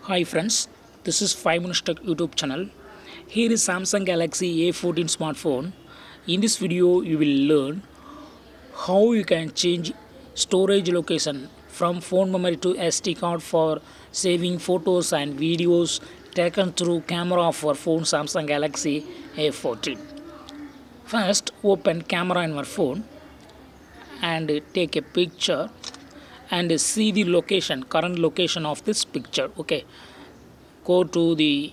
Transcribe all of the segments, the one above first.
Hi friends, this is 5 Minutes Tech YouTube channel. Here is Samsung Galaxy A14 smartphone. In this video, you will learn how you can change storage location from phone memory to SD card for saving photos and videos taken through camera of your phone Samsung Galaxy A14. First, open camera in your phone and take a picture and see the current location of this picture. Okay, go to the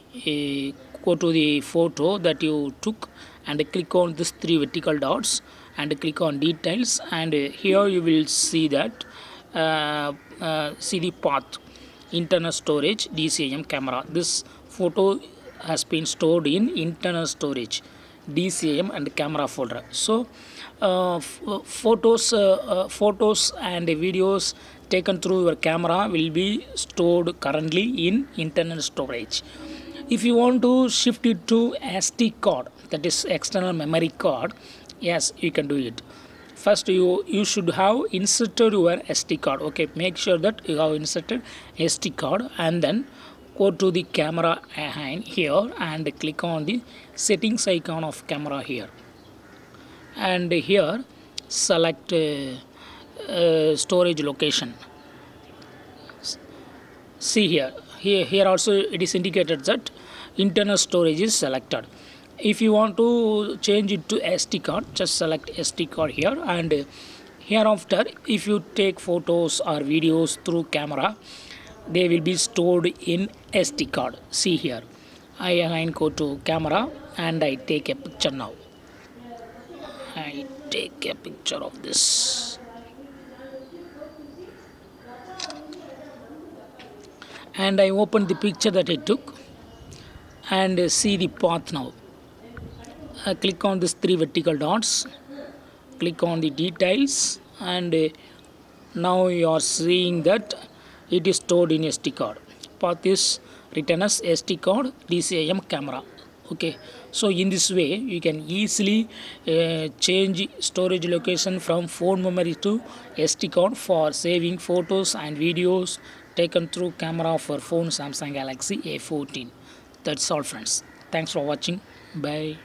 photo that you took and click on this three vertical dots and click on details, and here you will see that see the path internal storage DCAM camera. This photo has been stored in internal storage DCAM and camera folder. So photos and videos taken through your camera will be stored currently in internal storage. If you want to shift it to SD card, that is external memory card, yes, you can do it. First you should have inserted your SD card. Okay, make sure that you have inserted SD card, and then go to the camera here and click on the settings icon of camera here, and here select storage location. See here also it is indicated that internal storage is selected. If you want to change it to SD card, just select SD card here, and hereafter if you take photos or videos through camera, they will be stored in SD card. See here, I again go to camera and I take a picture now. I take a picture of this, and I open the picture that I took and see the path now. Click on these three vertical dots, click on the details, and now you are seeing that it is stored in SD card. Path is written as SD card DCIM camera. Okay, so in this way you can easily change storage location from phone memory to SD card for saving photos and videos taken through camera of your phone Samsung Galaxy A14. That's all friends. Thanks for watching. Bye.